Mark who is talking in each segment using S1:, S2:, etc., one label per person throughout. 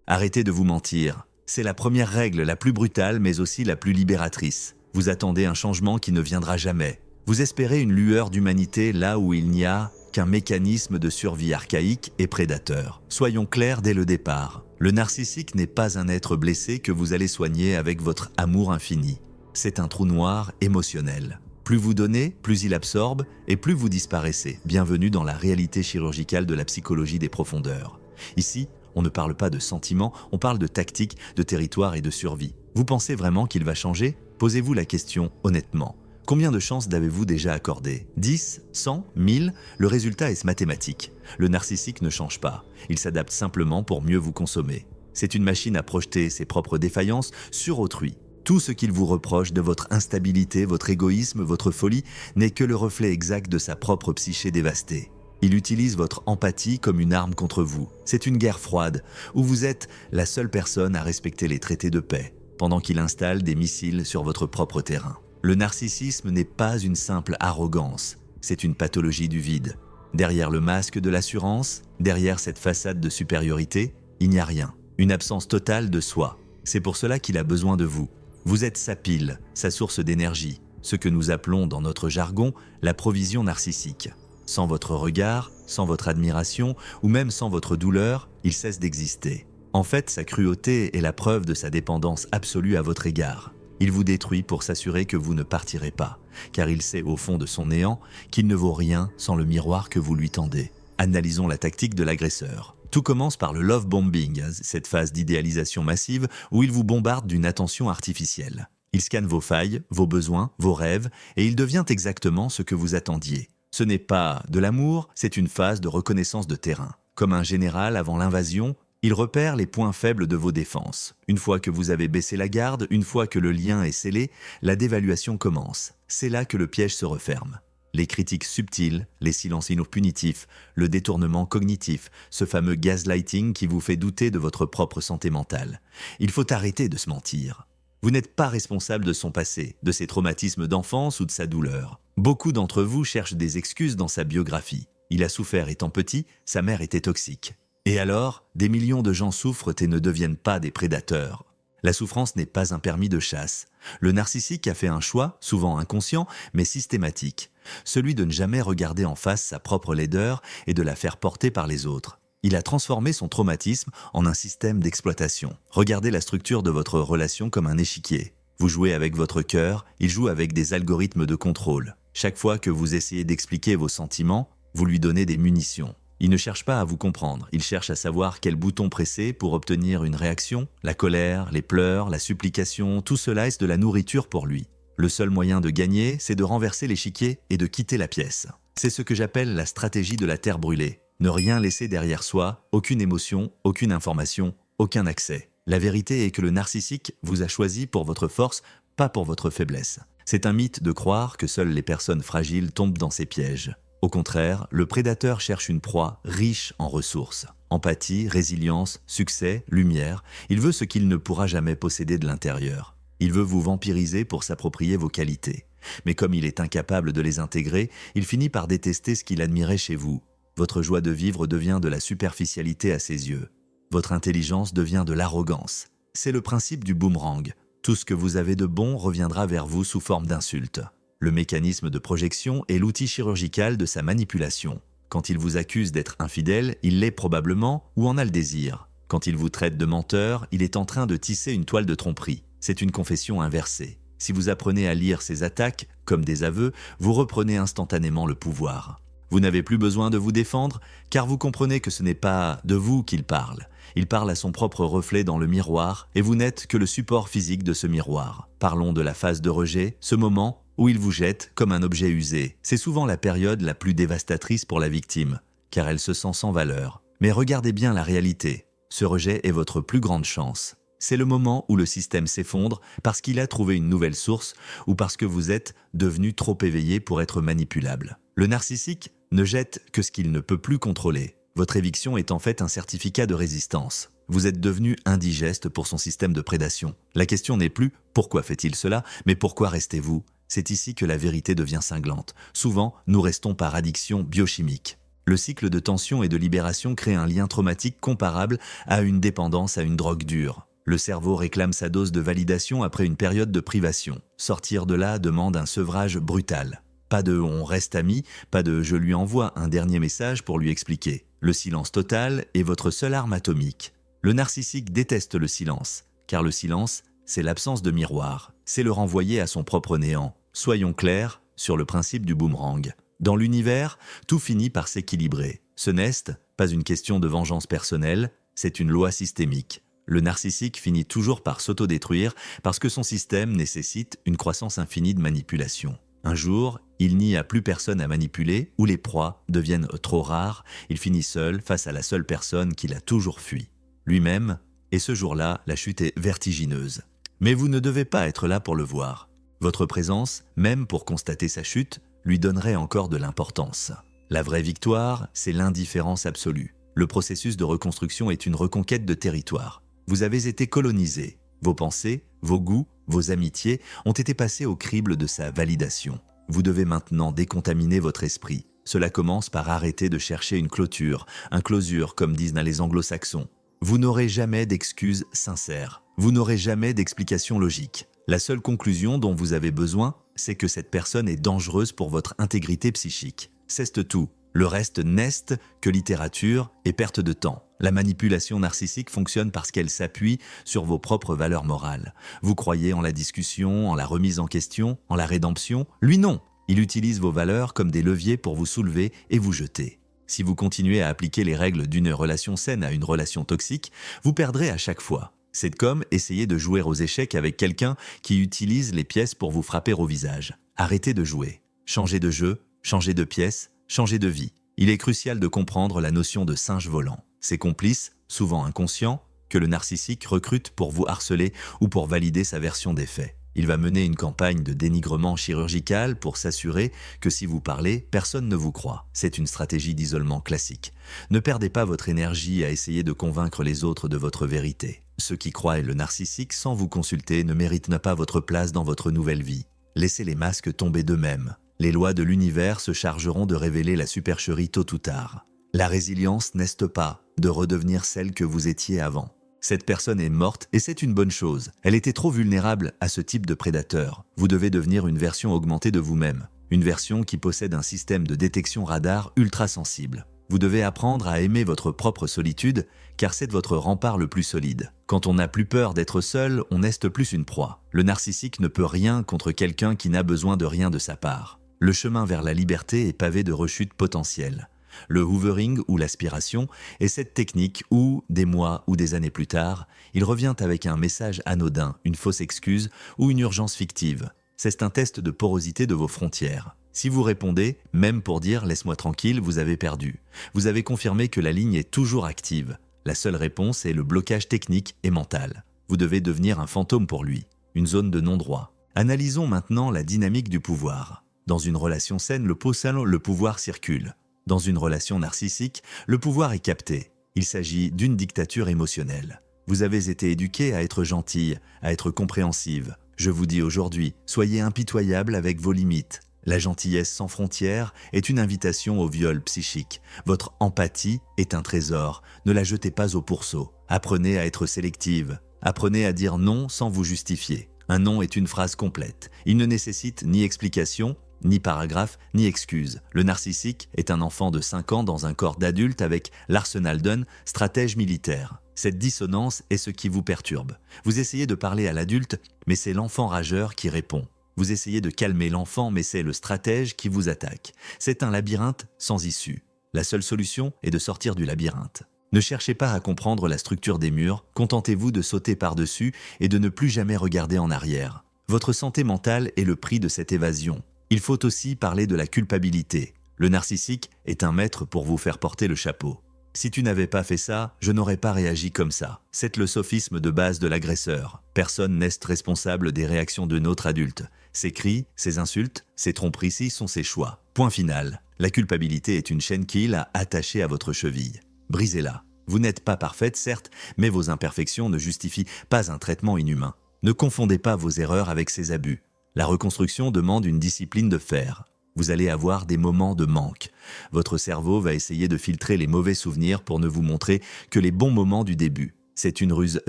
S1: Arrêtez de vous mentir. C'est la première règle, la plus brutale mais aussi la plus libératrice. Vous attendez un changement qui ne viendra jamais. Vous espérez une lueur d'humanité là où il n'y a qu'un mécanisme de survie archaïque et prédateur. Soyons clairs dès le départ. Le narcissique n'est pas un être blessé que vous allez soigner avec votre amour infini. C'est un trou noir émotionnel. Plus vous donnez, plus il absorbe et plus vous disparaissez. Bienvenue dans la réalité chirurgicale de la psychologie des profondeurs. Ici, on ne parle pas de sentiments, on parle de tactique, de territoire et de survie. Vous pensez vraiment qu'il va changer? Posez-vous la question honnêtement. Combien de chances l'avez-vous déjà accordé? 10, 100, 1000? Le résultat est mathématique. Le narcissique ne change pas. Il s'adapte simplement pour mieux vous consommer. C'est une machine à projeter ses propres défaillances sur autrui. Tout ce qu'il vous reproche de votre instabilité, votre égoïsme, votre folie n'est que le reflet exact de sa propre psyché dévastée. Il utilise votre empathie comme une arme contre vous. C'est une guerre froide, où vous êtes la seule personne à respecter les traités de paix, pendant qu'il installe des missiles sur votre propre terrain. Le narcissisme n'est pas une simple arrogance, c'est une pathologie du vide. Derrière le masque de l'assurance, derrière cette façade de supériorité, il n'y a rien. Une absence totale de soi. C'est pour cela qu'il a besoin de vous. Vous êtes sa pile, sa source d'énergie, ce que nous appelons dans notre jargon la provision narcissique. Sans votre regard, sans votre admiration ou même sans votre douleur, il cesse d'exister. En fait, sa cruauté est la preuve de sa dépendance absolue à votre égard. Il vous détruit pour s'assurer que vous ne partirez pas, car il sait au fond de son néant qu'il ne vaut rien sans le miroir que vous lui tendez. Analysons la tactique de l'agresseur. Tout commence par le love bombing, cette phase d'idéalisation massive où il vous bombarde d'une attention artificielle. Il scanne vos failles, vos besoins, vos rêves, et il devient exactement ce que vous attendiez. Ce n'est pas de l'amour, c'est une phase de reconnaissance de terrain. Comme un général avant l'invasion, il repère les points faibles de vos défenses. Une fois que vous avez baissé la garde, une fois que le lien est scellé, la dévaluation commence. C'est là que le piège se referme. Les critiques subtiles, les silences inopunitifs, le détournement cognitif, ce fameux gaslighting qui vous fait douter de votre propre santé mentale. Il faut arrêter de se mentir. Vous n'êtes pas responsable de son passé, de ses traumatismes d'enfance ou de sa douleur. Beaucoup d'entre vous cherchent des excuses dans sa biographie. Il a souffert étant petit, sa mère était toxique. Et alors, des millions de gens souffrent et ne deviennent pas des prédateurs. La souffrance n'est pas un permis de chasse. Le narcissique a fait un choix, souvent inconscient, mais systématique. Celui de ne jamais regarder en face sa propre laideur et de la faire porter par les autres. Il a transformé son traumatisme en un système d'exploitation. Regardez la structure de votre relation comme un échiquier. Vous jouez avec votre cœur, il joue avec des algorithmes de contrôle. Chaque fois que vous essayez d'expliquer vos sentiments, vous lui donnez des munitions. Il ne cherche pas à vous comprendre, il cherche à savoir quel bouton presser pour obtenir une réaction. La colère, les pleurs, la supplication, tout cela est de la nourriture pour lui. Le seul moyen de gagner, c'est de renverser l'échiquier et de quitter la pièce. C'est ce que j'appelle la stratégie de la terre brûlée. Ne rien laisser derrière soi, aucune émotion, aucune information, aucun accès. La vérité est que le narcissique vous a choisi pour votre force, pas pour votre faiblesse. C'est un mythe de croire que seules les personnes fragiles tombent dans ces pièges. Au contraire, le prédateur cherche une proie riche en ressources. Empathie, résilience, succès, lumière, il veut ce qu'il ne pourra jamais posséder de l'intérieur. Il veut vous vampiriser pour s'approprier vos qualités. Mais comme il est incapable de les intégrer, il finit par détester ce qu'il admirait chez vous. Votre joie de vivre devient de la superficialité à ses yeux. Votre intelligence devient de l'arrogance. C'est le principe du boomerang. Tout ce que vous avez de bon reviendra vers vous sous forme d'insultes. Le mécanisme de projection est l'outil chirurgical de sa manipulation. Quand il vous accuse d'être infidèle, il l'est probablement ou en a le désir. Quand il vous traite de menteur, il est en train de tisser une toile de tromperie. C'est une confession inversée. Si vous apprenez à lire ses attaques comme des aveux, vous reprenez instantanément le pouvoir. Vous n'avez plus besoin de vous défendre, car vous comprenez que ce n'est pas de vous qu'il parle. Il parle à son propre reflet dans le miroir, et vous n'êtes que le support physique de ce miroir. Parlons de la phase de rejet, ce moment où il vous jette comme un objet usé. C'est souvent la période la plus dévastatrice pour la victime, car elle se sent sans valeur. Mais regardez bien la réalité. Ce rejet est votre plus grande chance. C'est le moment où le système s'effondre parce qu'il a trouvé une nouvelle source ou parce que vous êtes devenu trop éveillé pour être manipulable. Le narcissique ne jette que ce qu'il ne peut plus contrôler. Votre éviction est en fait un certificat de résistance. Vous êtes devenu indigeste pour son système de prédation. La question n'est plus « pourquoi fait-il cela ?», mais « pourquoi restez-vous ?» C'est ici que la vérité devient cinglante. Souvent, nous restons par addiction biochimique. Le cycle de tension et de libération crée un lien traumatique comparable à une dépendance à une drogue dure. Le cerveau réclame sa dose de validation après une période de privation. Sortir de là demande un sevrage brutal. Pas de « on reste amis », pas de « je lui envoie un dernier message pour lui expliquer ». Le silence total est votre seule arme atomique. Le narcissique déteste le silence, car le silence, c'est l'absence de miroir. C'est le renvoyer à son propre néant. Soyons clairs sur le principe du boomerang. Dans l'univers, tout finit par s'équilibrer. Ce n'est pas une question de vengeance personnelle, c'est une loi systémique. Le narcissique finit toujours par s'autodétruire parce que son système nécessite une croissance infinie de manipulation. Un jour, il n'y a plus personne à manipuler ou les proies deviennent trop rares, il finit seul face à la seule personne qu'il a toujours fui, lui-même, et ce jour-là, la chute est vertigineuse. Mais vous ne devez pas être là pour le voir. Votre présence, même pour constater sa chute, lui donnerait encore de l'importance. La vraie victoire, c'est l'indifférence absolue. Le processus de reconstruction est une reconquête de territoire. Vous avez été colonisé. Vos pensées, vos goûts, vos amitiés ont été passés au crible de sa validation. Vous devez maintenant décontaminer votre esprit. Cela commence par arrêter de chercher une clôture, un closure comme disent les anglo-saxons. Vous n'aurez jamais d'excuses sincères. Vous n'aurez jamais d'explication logique. La seule conclusion dont vous avez besoin, c'est que cette personne est dangereuse pour votre intégrité psychique. C'est tout. Le reste n'est que littérature et perte de temps. La manipulation narcissique fonctionne parce qu'elle s'appuie sur vos propres valeurs morales. Vous croyez en la discussion, en la remise en question, en la rédemption. Lui non. Il utilise vos valeurs comme des leviers pour vous soulever et vous jeter. Si vous continuez à appliquer les règles d'une relation saine à une relation toxique, vous perdrez à chaque fois. C'est comme essayer de jouer aux échecs avec quelqu'un qui utilise les pièces pour vous frapper au visage. Arrêtez de jouer. Changez de jeu, changez de pièces, changez de vie. Il est crucial de comprendre la notion de singe volant. Ces complices, souvent inconscients, que le narcissique recrute pour vous harceler ou pour valider sa version des faits. Il va mener une campagne de dénigrement chirurgical pour s'assurer que si vous parlez, personne ne vous croit. C'est une stratégie d'isolement classique. Ne perdez pas votre énergie à essayer de convaincre les autres de votre vérité. Ceux qui croient le narcissique sans vous consulter ne méritent pas votre place dans votre nouvelle vie. Laissez les masques tomber d'eux-mêmes. Les lois de l'univers se chargeront de révéler la supercherie tôt ou tard. La résilience n'est pas de redevenir celle que vous étiez avant. Cette personne est morte et c'est une bonne chose. Elle était trop vulnérable à ce type de prédateur. Vous devez devenir une version augmentée de vous-même. Une version qui possède un système de détection radar ultra sensible. Vous devez apprendre à aimer votre propre solitude, car c'est votre rempart le plus solide. Quand on n'a plus peur d'être seul, on n'est plus une proie. Le narcissique ne peut rien contre quelqu'un qui n'a besoin de rien de sa part. Le chemin vers la liberté est pavé de rechutes potentielles. Le hoovering ou l'aspiration est cette technique où, des mois ou des années plus tard, il revient avec un message anodin, une fausse excuse ou une urgence fictive. C'est un test de porosité de vos frontières. Si vous répondez, même pour dire « laisse-moi tranquille », vous avez perdu. Vous avez confirmé que la ligne est toujours active. La seule réponse est le blocage technique et mental. Vous devez devenir un fantôme pour lui, une zone de non-droit. Analysons maintenant la dynamique du pouvoir. Dans une relation saine, le pouvoir circule. Dans une relation narcissique, le pouvoir est capté. Il s'agit d'une dictature émotionnelle. Vous avez été éduqué à être gentille, à être compréhensive. Je vous dis aujourd'hui, soyez impitoyable avec vos limites. La gentillesse sans frontières est une invitation au viol psychique. Votre empathie est un trésor. Ne la jetez pas au pourceau. Apprenez à être sélective. Apprenez à dire non sans vous justifier. Un non est une phrase complète. Il ne nécessite ni explication, ni paragraphe, ni excuse. Le narcissique est un enfant de 5 ans dans un corps d'adulte avec l'arsenal d'un stratège militaire. Cette dissonance est ce qui vous perturbe. Vous essayez de parler à l'adulte, mais c'est l'enfant rageur qui répond. Vous essayez de calmer l'enfant, mais c'est le stratège qui vous attaque. C'est un labyrinthe sans issue. La seule solution est de sortir du labyrinthe. Ne cherchez pas à comprendre la structure des murs, contentez-vous de sauter par-dessus et de ne plus jamais regarder en arrière. Votre santé mentale est le prix de cette évasion. Il faut aussi parler de la culpabilité. Le narcissique est un maître pour vous faire porter le chapeau. Si tu n'avais pas fait ça, je n'aurais pas réagi comme ça. C'est le sophisme de base de l'agresseur. Personne n'est responsable des réactions de notre adulte. Ses cris, ses insultes, ses tromperies sont ses choix. Point final. La culpabilité est une chaîne qu'il a attachée à votre cheville. Brisez-la. Vous n'êtes pas parfaite, certes, mais vos imperfections ne justifient pas un traitement inhumain. Ne confondez pas vos erreurs avec ses abus. La reconstruction demande une discipline de fer. Vous allez avoir des moments de manque. Votre cerveau va essayer de filtrer les mauvais souvenirs pour ne vous montrer que les bons moments du début. C'est une ruse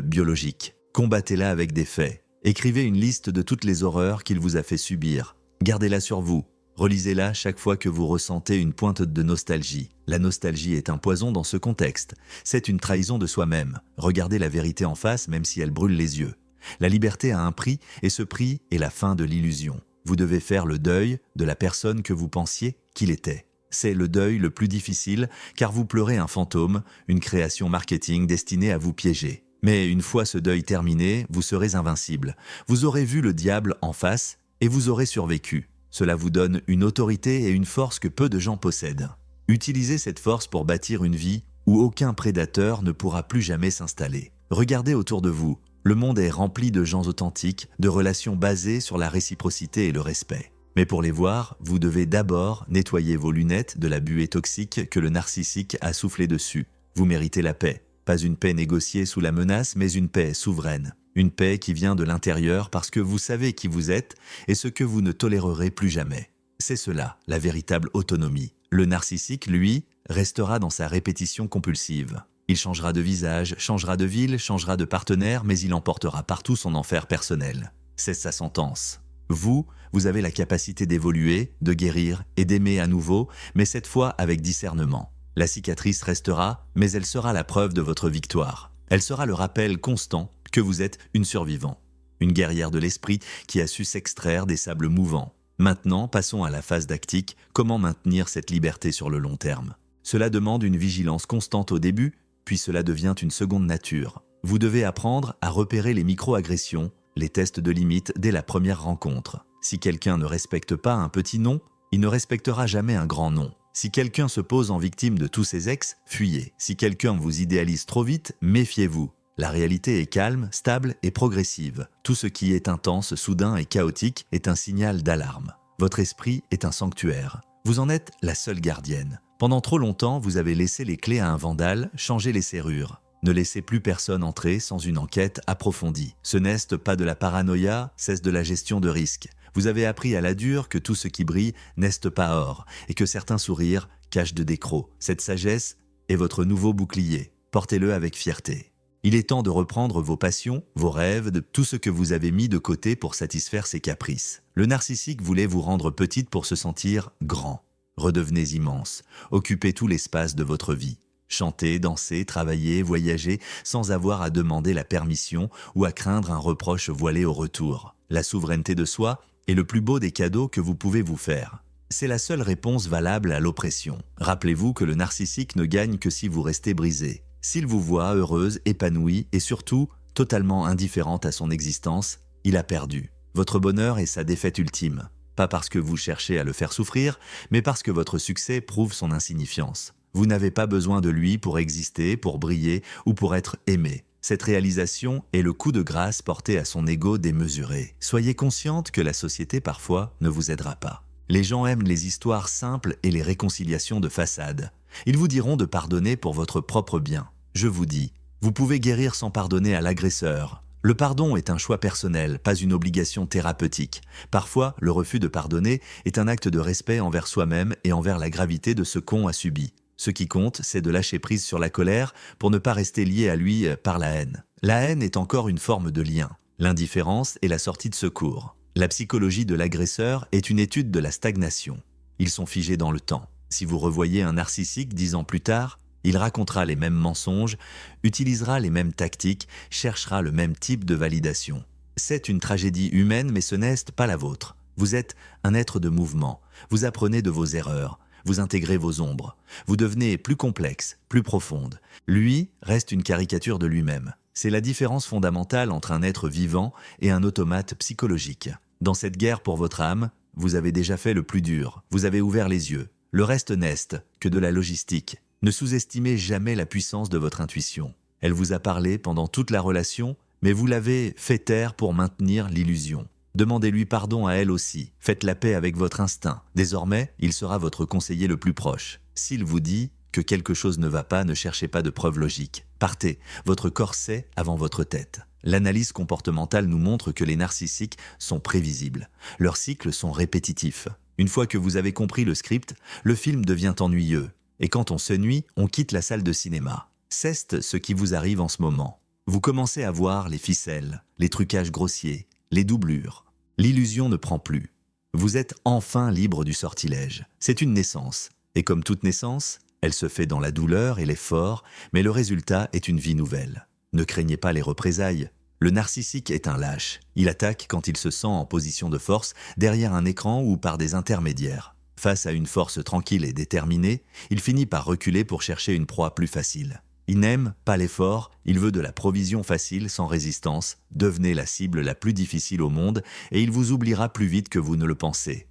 S1: biologique. Combattez-la avec des faits. Écrivez une liste de toutes les horreurs qu'il vous a fait subir. Gardez-la sur vous. Relisez-la chaque fois que vous ressentez une pointe de nostalgie. La nostalgie est un poison dans ce contexte. C'est une trahison de soi-même. Regardez la vérité en face même si elle brûle les yeux. La liberté a un prix et ce prix est la fin de l'illusion. Vous devez faire le deuil de la personne que vous pensiez qu'il était. C'est le deuil le plus difficile car vous pleurez un fantôme, une création marketing destinée à vous piéger. Mais une fois ce deuil terminé, vous serez invincible. Vous aurez vu le diable en face et vous aurez survécu. Cela vous donne une autorité et une force que peu de gens possèdent. Utilisez cette force pour bâtir une vie où aucun prédateur ne pourra plus jamais s'installer. Regardez autour de vous. Le monde est rempli de gens authentiques, de relations basées sur la réciprocité et le respect. Mais pour les voir, vous devez d'abord nettoyer vos lunettes de la buée toxique que le narcissique a soufflé dessus. Vous méritez la paix. Pas une paix négociée sous la menace, mais une paix souveraine. Une paix qui vient de l'intérieur parce que vous savez qui vous êtes et ce que vous ne tolérerez plus jamais. C'est cela, la véritable autonomie. Le narcissique, lui, restera dans sa répétition compulsive. Il changera de visage, changera de ville, changera de partenaire, mais il emportera partout son enfer personnel. C'est sa sentence. Vous avez la capacité d'évoluer, de guérir et d'aimer à nouveau, mais cette fois avec discernement. La cicatrice restera, mais elle sera la preuve de votre victoire. Elle sera le rappel constant que vous êtes une survivante, une guerrière de l'esprit qui a su s'extraire des sables mouvants. Maintenant, passons à la phase tactique, comment maintenir cette liberté sur le long terme. Cela demande une vigilance constante au début, puis cela devient une seconde nature. Vous devez apprendre à repérer les micro-agressions, les tests de limite dès la première rencontre. Si quelqu'un ne respecte pas un petit non, il ne respectera jamais un grand non. Si quelqu'un se pose en victime de tous ses ex, fuyez. Si quelqu'un vous idéalise trop vite, méfiez-vous. La réalité est calme, stable et progressive. Tout ce qui est intense, soudain et chaotique est un signal d'alarme. Votre esprit est un sanctuaire. Vous en êtes la seule gardienne. Pendant trop longtemps, vous avez laissé les clés à un vandale, changé les serrures. Ne laissez plus personne entrer sans une enquête approfondie. Ce n'est pas de la paranoïa, c'est de la gestion de risque. Vous avez appris à la dure que tout ce qui brille n'est pas or et que certains sourires cachent de décrocs. Cette sagesse est votre nouveau bouclier. Portez-le avec fierté. Il est temps de reprendre vos passions, vos rêves, de tout ce que vous avez mis de côté pour satisfaire ses caprices. Le narcissique voulait vous rendre petite pour se sentir grand. Redevenez immense. Occupez tout l'espace de votre vie. Chantez, dansez, travaillez, voyagez sans avoir à demander la permission ou à craindre un reproche voilé au retour. La souveraineté de soi est le plus beau des cadeaux que vous pouvez vous faire. C'est la seule réponse valable à l'oppression. Rappelez-vous que le narcissique ne gagne que si vous restez brisé. S'il vous voit heureuse, épanouie et surtout totalement indifférente à son existence, il a perdu. Votre bonheur est sa défaite ultime. Pas parce que vous cherchez à le faire souffrir, mais parce que votre succès prouve son insignifiance. Vous n'avez pas besoin de lui pour exister, pour briller ou pour être aimé. Cette réalisation est le coup de grâce porté à son ego démesuré. Soyez consciente que la société parfois ne vous aidera pas. Les gens aiment les histoires simples et les réconciliations de façade. Ils vous diront de pardonner pour votre propre bien. Je vous dis, vous pouvez guérir sans pardonner à l'agresseur. Le pardon est un choix personnel, pas une obligation thérapeutique. Parfois, le refus de pardonner est un acte de respect envers soi-même et envers la gravité de ce qu'on a subi. Ce qui compte, c'est de lâcher prise sur la colère pour ne pas rester lié à lui par la haine. La haine est encore une forme de lien. L'indifférence est la sortie de secours. La psychologie de l'agresseur est une étude de la stagnation. Ils sont figés dans le temps. Si vous revoyez un narcissique 10 ans plus tard, il racontera les mêmes mensonges, utilisera les mêmes tactiques, cherchera le même type de validation. C'est une tragédie humaine, mais ce n'est pas la vôtre. Vous êtes un être de mouvement. Vous apprenez de vos erreurs. Vous intégrez vos ombres. Vous devenez plus complexe, plus profonde. Lui reste une caricature de lui-même. C'est la différence fondamentale entre un être vivant et un automate psychologique. Dans cette guerre pour votre âme, vous avez déjà fait le plus dur. Vous avez ouvert les yeux. Le reste n'est que de la logistique. Ne sous-estimez jamais la puissance de votre intuition. Elle vous a parlé pendant toute la relation, mais vous l'avez fait taire pour maintenir l'illusion. Demandez-lui pardon à elle aussi. Faites la paix avec votre instinct. Désormais, il sera votre conseiller le plus proche. S'il vous dit que quelque chose ne va pas, ne cherchez pas de preuves logiques. Partez, votre corps sait avant votre tête. L'analyse comportementale nous montre que les narcissiques sont prévisibles. Leurs cycles sont répétitifs. Une fois que vous avez compris le script, le film devient ennuyeux. Et quand on s'ennuie, on quitte la salle de cinéma. C'est ce qui vous arrive en ce moment. Vous commencez à voir les ficelles, les trucages grossiers, les doublures. L'illusion ne prend plus. Vous êtes enfin libre du sortilège. C'est une naissance. Et comme toute naissance, elle se fait dans la douleur et l'effort, mais le résultat est une vie nouvelle. Ne craignez pas les représailles. Le narcissique est un lâche. Il attaque quand il se sent en position de force, derrière un écran ou par des intermédiaires. Face à une force tranquille et déterminée, il finit par reculer pour chercher une proie plus facile. Il n'aime pas l'effort, il veut de la provision facile sans résistance. Devenez la cible la plus difficile au monde et il vous oubliera plus vite que vous ne le pensez.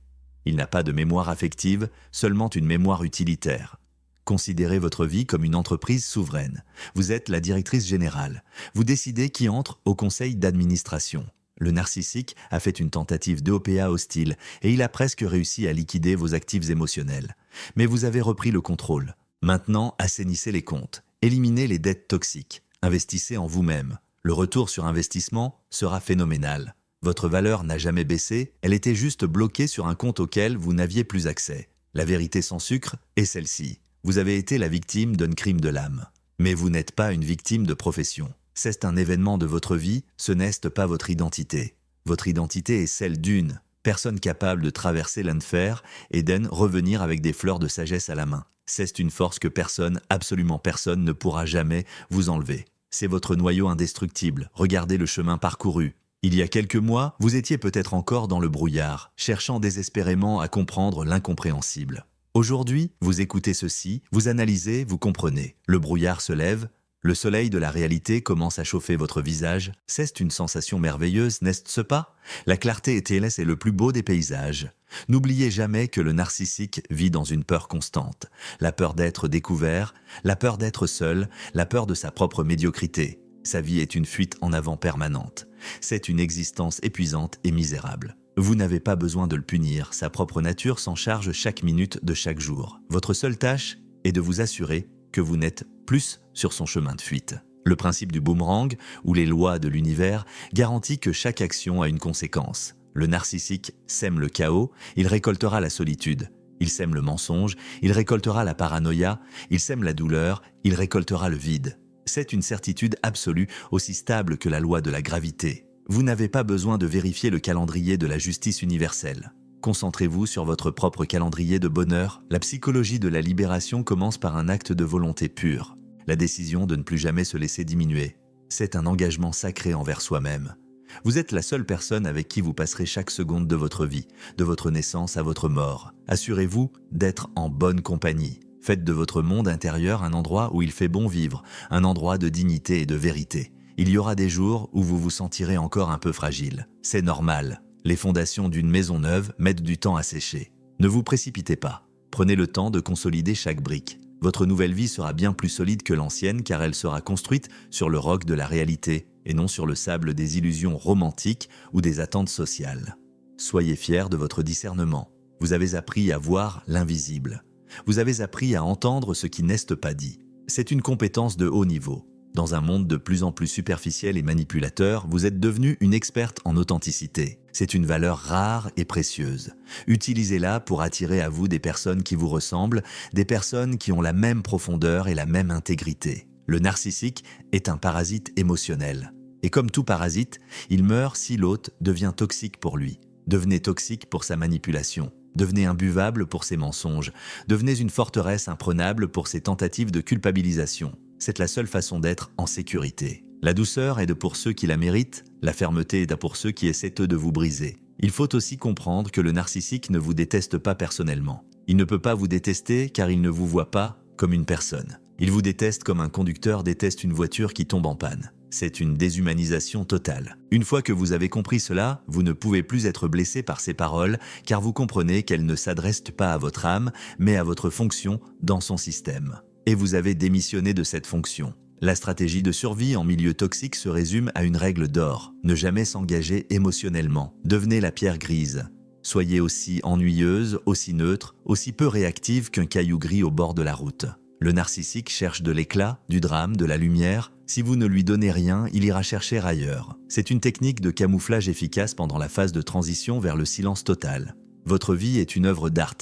S1: Il n'a pas de mémoire affective, seulement une mémoire utilitaire. Considérez votre vie comme une entreprise souveraine. Vous êtes la directrice générale. Vous décidez qui entre au conseil d'administration. Le narcissique a fait une tentative d'OPA hostile et il a presque réussi à liquider vos actifs émotionnels. Mais vous avez repris le contrôle. Maintenant, assainissez les comptes. Éliminez les dettes toxiques. Investissez en vous-même. Le retour sur investissement sera phénoménal. Votre valeur n'a jamais baissé, elle était juste bloquée sur un compte auquel vous n'aviez plus accès. La vérité sans sucre est celle-ci. Vous avez été la victime d'un crime de l'âme. Mais vous n'êtes pas une victime de profession. C'est un événement de votre vie, ce n'est pas votre identité. Votre identité est celle d'une personne capable de traverser l'enfer et d'en revenir avec des fleurs de sagesse à la main. C'est une force que personne, absolument personne, ne pourra jamais vous enlever. C'est votre noyau indestructible. Regardez le chemin parcouru. Il y a quelques mois, vous étiez peut-être encore dans le brouillard, cherchant désespérément à comprendre l'incompréhensible. Aujourd'hui, vous écoutez ceci, vous analysez, vous comprenez. Le brouillard se lève, le soleil de la réalité commence à chauffer votre visage. C'est une sensation merveilleuse, n'est-ce pas? La clarté éternelle est le plus beau des paysages. N'oubliez jamais que le narcissique vit dans une peur constante. La peur d'être découvert, la peur d'être seul, la peur de sa propre médiocrité. Sa vie est une fuite en avant permanente. C'est une existence épuisante et misérable. Vous n'avez pas besoin de le punir, sa propre nature s'en charge chaque minute de chaque jour. Votre seule tâche est de vous assurer que vous n'êtes plus sur son chemin de fuite. Le principe du boomerang, ou les lois de l'univers, garantit que chaque action a une conséquence. Le narcissique sème le chaos, il récoltera la solitude. Il sème le mensonge, il récoltera la paranoïa, il sème la douleur, il récoltera le vide. C'est une certitude absolue, aussi stable que la loi de la gravité. Vous n'avez pas besoin de vérifier le calendrier de la justice universelle. Concentrez-vous sur votre propre calendrier de bonheur. La psychologie de la libération commence par un acte de volonté pure. La décision de ne plus jamais se laisser diminuer. C'est un engagement sacré envers soi-même. Vous êtes la seule personne avec qui vous passerez chaque seconde de votre vie, de votre naissance à votre mort. Assurez-vous d'être en bonne compagnie. Faites de votre monde intérieur un endroit où il fait bon vivre, un endroit de dignité et de vérité. Il y aura des jours où vous vous sentirez encore un peu fragile. C'est normal. Les fondations d'une maison neuve mettent du temps à sécher. Ne vous précipitez pas. Prenez le temps de consolider chaque brique. Votre nouvelle vie sera bien plus solide que l'ancienne car elle sera construite sur le roc de la réalité et non sur le sable des illusions romantiques ou des attentes sociales. Soyez fiers de votre discernement. Vous avez appris à voir l'invisible. Vous avez appris à entendre ce qui n'est pas dit. C'est une compétence de haut niveau. Dans un monde de plus en plus superficiel et manipulateur, vous êtes devenue une experte en authenticité. C'est une valeur rare et précieuse. Utilisez-la pour attirer à vous des personnes qui vous ressemblent, des personnes qui ont la même profondeur et la même intégrité. Le narcissique est un parasite émotionnel. Et comme tout parasite, il meurt si l'hôte devient toxique pour lui. Devenez toxique pour sa manipulation. Devenez imbuvable pour ses mensonges. Devenez une forteresse imprenable pour ses tentatives de culpabilisation. C'est la seule façon d'être en sécurité. La douceur est de pour ceux qui la méritent, la fermeté est de pour ceux qui essaient de vous briser. Il faut aussi comprendre que le narcissique ne vous déteste pas personnellement. Il ne peut pas vous détester car il ne vous voit pas comme une personne. Il vous déteste comme un conducteur déteste une voiture qui tombe en panne. C'est une déshumanisation totale. Une fois que vous avez compris cela, vous ne pouvez plus être blessé par ces paroles car vous comprenez qu'elles ne s'adressent pas à votre âme, mais à votre fonction dans son système. Et vous avez démissionné de cette fonction. La stratégie de survie en milieu toxique se résume à une règle d'or. Ne jamais s'engager émotionnellement. Devenez la pierre grise. Soyez aussi ennuyeuse, aussi neutre, aussi peu réactive qu'un caillou gris au bord de la route. Le narcissique cherche de l'éclat, du drame, de la lumière. Si vous ne lui donnez rien, il ira chercher ailleurs. C'est une technique de camouflage efficace pendant la phase de transition vers le silence total. Votre vie est une œuvre d'art.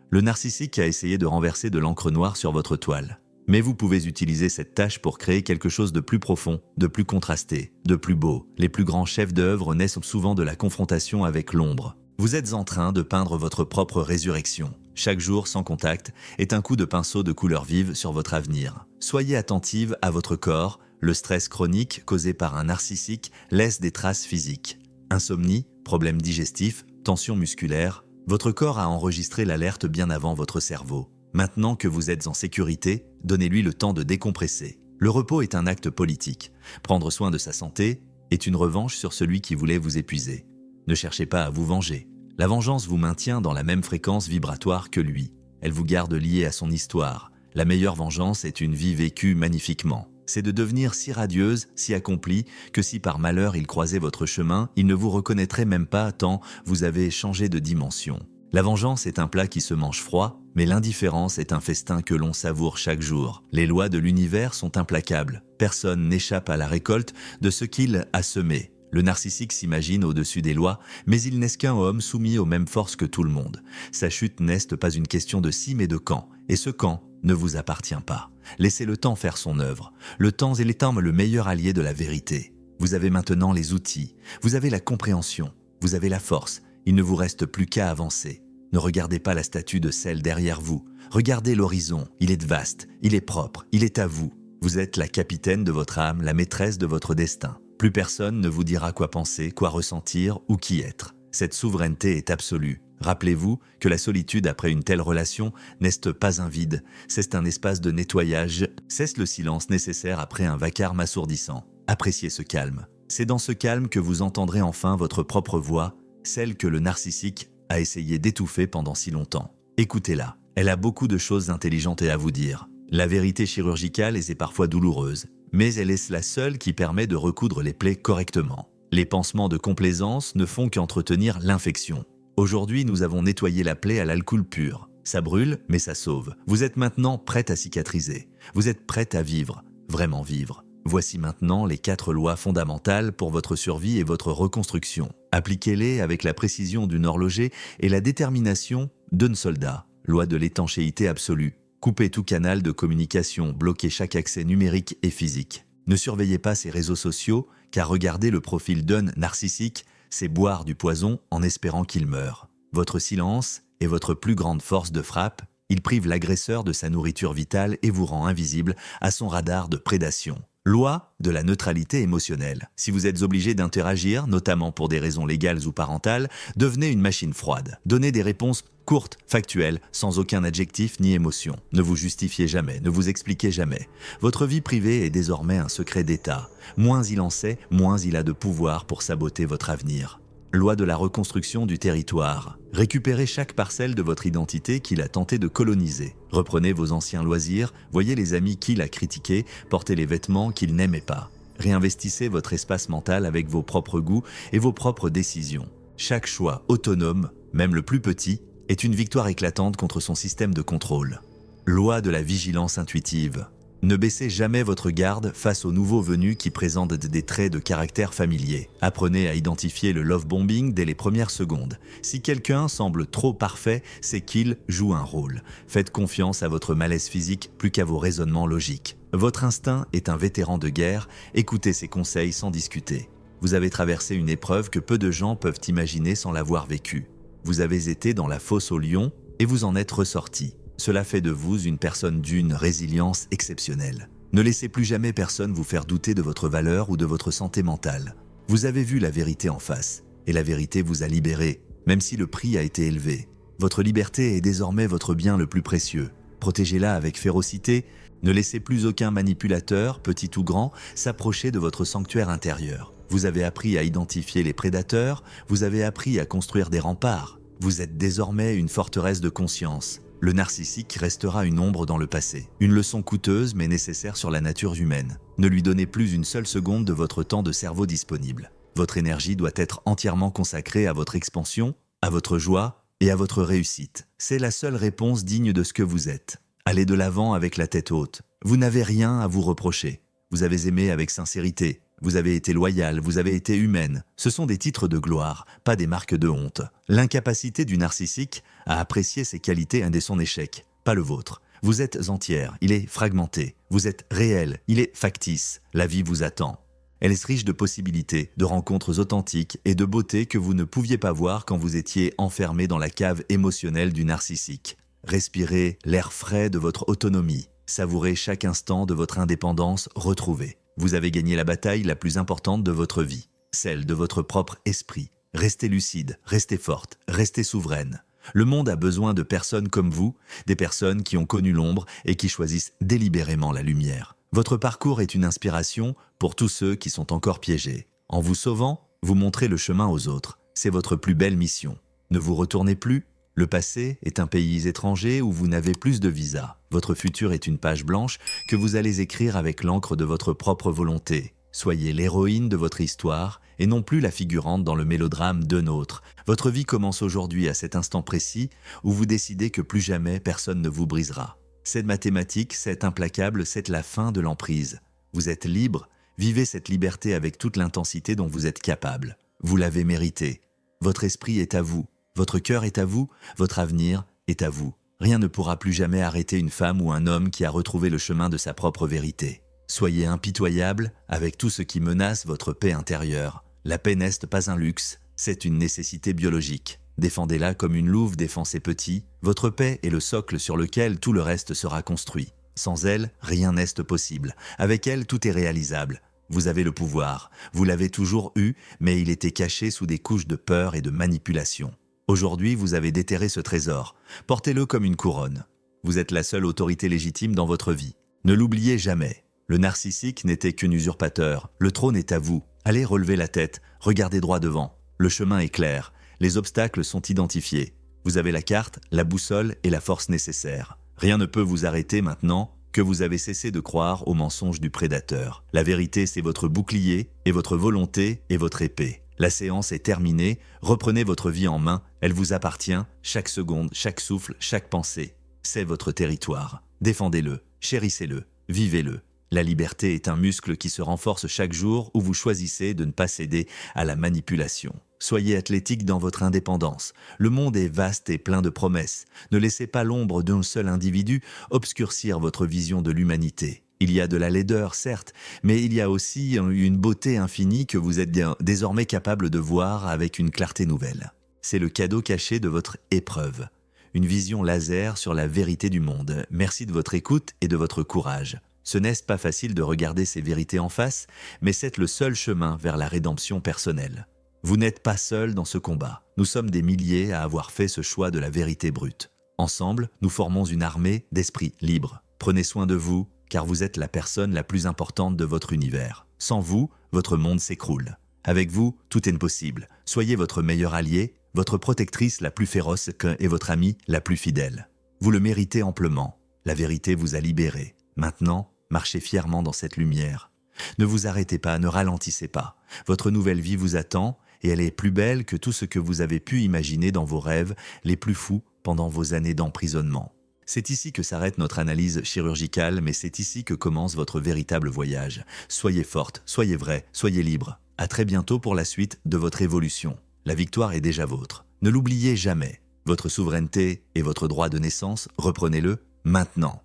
S1: Le narcissique a essayé de renverser de l'encre noire sur votre toile. Mais vous pouvez utiliser cette tâche pour créer quelque chose de plus profond, de plus contrasté, de plus beau. Les plus grands chefs d'œuvre naissent souvent de la confrontation avec l'ombre. Vous êtes en train de peindre votre propre résurrection. Chaque jour sans contact est un coup de pinceau de couleur vive sur votre avenir. Soyez attentive à votre corps. Le stress chronique causé par un narcissique laisse des traces physiques. Insomnie, problèmes digestifs, tension musculaire. Votre corps a enregistré l'alerte bien avant votre cerveau. Maintenant que vous êtes en sécurité, donnez-lui le temps de décompresser. Le repos est un acte politique. Prendre soin de sa santé est une revanche sur celui qui voulait vous épuiser. Ne cherchez pas à vous venger. La vengeance vous maintient dans la même fréquence vibratoire que lui. Elle vous garde lié à son histoire. La meilleure vengeance est une vie vécue magnifiquement. C'est de devenir si radieuse, si accomplie, que si par malheur il croisait votre chemin, il ne vous reconnaîtrait même pas tant vous avez changé de dimension. La vengeance est un plat qui se mange froid, mais l'indifférence est un festin que l'on savoure chaque jour. Les lois de l'univers sont implacables. Personne n'échappe à la récolte de ce qu'il a semé. Le narcissique s'imagine au-dessus des lois, mais il n'est qu'un homme soumis aux mêmes forces que tout le monde. Sa chute n'est pas une question de si mais de quand, et ce quand ne vous appartient pas. Laissez le temps faire son œuvre. Le temps est le meilleur allié de la vérité. Vous avez maintenant les outils, vous avez la compréhension, vous avez la force. Il ne vous reste plus qu'à avancer. Ne regardez pas la statue de celle derrière vous. Regardez l'horizon, il est vaste, il est propre, il est à vous. Vous êtes la capitaine de votre âme, la maîtresse de votre destin. Plus personne ne vous dira quoi penser, quoi ressentir ou qui être. Cette souveraineté est absolue. Rappelez-vous que la solitude après une telle relation n'est pas un vide, c'est un espace de nettoyage, c'est le silence nécessaire après un vacarme assourdissant. Appréciez ce calme. C'est dans ce calme que vous entendrez enfin votre propre voix, celle que le narcissique a essayé d'étouffer pendant si longtemps. Écoutez-la, elle a beaucoup de choses intelligentes à vous dire. La vérité chirurgicale est parfois douloureuse, mais elle est la seule qui permet de recoudre les plaies correctement. Les pansements de complaisance ne font qu'entretenir l'infection. Aujourd'hui, nous avons nettoyé la plaie à l'alcool pur. Ça brûle, mais ça sauve. Vous êtes maintenant prête à cicatriser. Vous êtes prête à vivre, vraiment vivre. Voici maintenant les 4 lois fondamentales pour votre survie et votre reconstruction. Appliquez-les avec la précision d'une horloger et la détermination d'un soldat. Loi de l'étanchéité absolue. Coupez tout canal de communication, bloquez chaque accès numérique et physique. Ne surveillez pas ses réseaux sociaux, car regarder le profil d'un narcissique, c'est boire du poison en espérant qu'il meure. Votre silence est votre plus grande force de frappe. Il prive l'agresseur de sa nourriture vitale et vous rend invisible à son radar de prédation. Loi de la neutralité émotionnelle. Si vous êtes obligé d'interagir, notamment pour des raisons légales ou parentales, devenez une machine froide. Donnez des réponses courtes, factuelles, sans aucun adjectif ni émotion. Ne vous justifiez jamais, ne vous expliquez jamais. Votre vie privée est désormais un secret d'État. Moins il en sait, moins il a de pouvoir pour saboter votre avenir. Loi de la reconstruction du territoire. Récupérez chaque parcelle de votre identité qu'il a tenté de coloniser. Reprenez vos anciens loisirs, voyez les amis qu'il a critiqués, portez les vêtements qu'il n'aimait pas. Réinvestissez votre espace mental avec vos propres goûts et vos propres décisions. Chaque choix autonome, même le plus petit, est une victoire éclatante contre son système de contrôle. Loi de la vigilance intuitive. Ne baissez jamais votre garde face aux nouveaux venus qui présentent des traits de caractère familiers. Apprenez à identifier le love bombing dès les premières secondes. Si quelqu'un semble trop parfait, c'est qu'il joue un rôle. Faites confiance à votre malaise physique plus qu'à vos raisonnements logiques. Votre instinct est un vétéran de guerre, écoutez ses conseils sans discuter. Vous avez traversé une épreuve que peu de gens peuvent imaginer sans l'avoir vécue. Vous avez été dans la fosse au lion et vous en êtes ressorti. Cela fait de vous une personne d'une résilience exceptionnelle. Ne laissez plus jamais personne vous faire douter de votre valeur ou de votre santé mentale. Vous avez vu la vérité en face, et la vérité vous a libéré, même si le prix a été élevé. Votre liberté est désormais votre bien le plus précieux. Protégez-la avec férocité, ne laissez plus aucun manipulateur, petit ou grand, s'approcher de votre sanctuaire intérieur. Vous avez appris à identifier les prédateurs, vous avez appris à construire des remparts. Vous êtes désormais une forteresse de conscience. Le narcissique restera une ombre dans le passé. Une leçon coûteuse mais nécessaire sur la nature humaine. Ne lui donnez plus une seule seconde de votre temps de cerveau disponible. Votre énergie doit être entièrement consacrée à votre expansion, à votre joie et à votre réussite. C'est la seule réponse digne de ce que vous êtes. Allez de l'avant avec la tête haute. Vous n'avez rien à vous reprocher. Vous avez aimé avec sincérité. vous avez été loyale, vous avez été humaine. Ce sont des titres de gloire, pas des marques de honte. L'incapacité du narcissique à apprécier ses qualités est son échec, pas le vôtre. Vous êtes entière, il est fragmenté. Vous êtes réel, il est factice. La vie vous attend. Elle est riche de possibilités, de rencontres authentiques et de beauté que vous ne pouviez pas voir quand vous étiez enfermé dans la cave émotionnelle du narcissique. Respirez l'air frais de votre autonomie. Savourez chaque instant de votre indépendance retrouvée. Vous avez gagné la bataille la plus importante de votre vie, celle de votre propre esprit. Restez lucide, restez forte, restez souveraine. Le monde a besoin de personnes comme vous, des personnes qui ont connu l'ombre et qui choisissent délibérément la lumière. Votre parcours est une inspiration pour tous ceux qui sont encore piégés. En vous sauvant, vous montrez le chemin aux autres. C'est votre plus belle mission. Ne vous retournez plus. Le passé est un pays étranger où vous n'avez plus de visa. Votre futur est une page blanche que vous allez écrire avec l'encre de votre propre volonté. Soyez l'héroïne de votre histoire et non plus la figurante dans le mélodrame d'un autre. Votre vie commence aujourd'hui à cet instant précis où vous décidez que plus jamais personne ne vous brisera. Cette mathématique, c'est implacable, c'est la fin de l'emprise. Vous êtes libre, vivez cette liberté avec toute l'intensité dont vous êtes capable. Vous l'avez mérité. Votre esprit est à vous. Votre cœur est à vous, votre avenir est à vous. Rien ne pourra plus jamais arrêter une femme ou un homme qui a retrouvé le chemin de sa propre vérité. Soyez impitoyable avec tout ce qui menace votre paix intérieure. La paix n'est pas un luxe, c'est une nécessité biologique. Défendez-la comme une louve défend ses petits. Votre paix est le socle sur lequel tout le reste sera construit. Sans elle, rien n'est possible. Avec elle, tout est réalisable. Vous avez le pouvoir. Vous l'avez toujours eu, mais il était caché sous des couches de peur et de manipulation. Aujourd'hui, vous avez déterré ce trésor. Portez-le comme une couronne. Vous êtes la seule autorité légitime dans votre vie. Ne l'oubliez jamais. Le narcissique n'était qu'un usurpateur. Le trône est à vous. Allez relever la tête, regardez droit devant. Le chemin est clair. Les obstacles sont identifiés. Vous avez la carte, la boussole et la force nécessaires. Rien ne peut vous arrêter maintenant que vous avez cessé de croire aux mensonges du prédateur. La vérité, c'est votre bouclier et votre volonté et votre épée. La séance est terminée, reprenez votre vie en main, elle vous appartient, chaque seconde, chaque souffle, chaque pensée. C'est votre territoire. Défendez-le, chérissez-le, vivez-le. La liberté est un muscle qui se renforce chaque jour où vous choisissez de ne pas céder à la manipulation. Soyez athlétique dans votre indépendance. Le monde est vaste et plein de promesses. Ne laissez pas l'ombre d'un seul individu obscurcir votre vision de l'humanité. Il y a de la laideur, certes, mais il y a aussi une beauté infinie que vous êtes désormais capable de voir avec une clarté nouvelle. C'est le cadeau caché de votre épreuve. Une vision laser sur la vérité du monde. Merci de votre écoute et de votre courage. Ce n'est pas facile de regarder ces vérités en face, mais c'est le seul chemin vers la rédemption personnelle. Vous n'êtes pas seul dans ce combat. Nous sommes des milliers à avoir fait ce choix de la vérité brute. Ensemble, nous formons une armée d'esprits libres. Prenez soin de vous, car vous êtes la personne la plus importante de votre univers. Sans vous, votre monde s'écroule. Avec vous, tout est possible. Soyez votre meilleur allié, votre protectrice la plus féroce et votre amie la plus fidèle. Vous le méritez amplement. La vérité vous a libéré. Maintenant, marchez fièrement dans cette lumière. Ne vous arrêtez pas, ne ralentissez pas. Votre nouvelle vie vous attend et elle est plus belle que tout ce que vous avez pu imaginer dans vos rêves les plus fous pendant vos années d'emprisonnement. C'est ici que s'arrête notre analyse chirurgicale, mais c'est ici que commence votre véritable voyage. Soyez forte, soyez vraie, soyez libre. À très bientôt pour la suite de votre évolution. La victoire est déjà vôtre. Ne l'oubliez jamais. Votre souveraineté et votre droit de naissance, reprenez-le maintenant.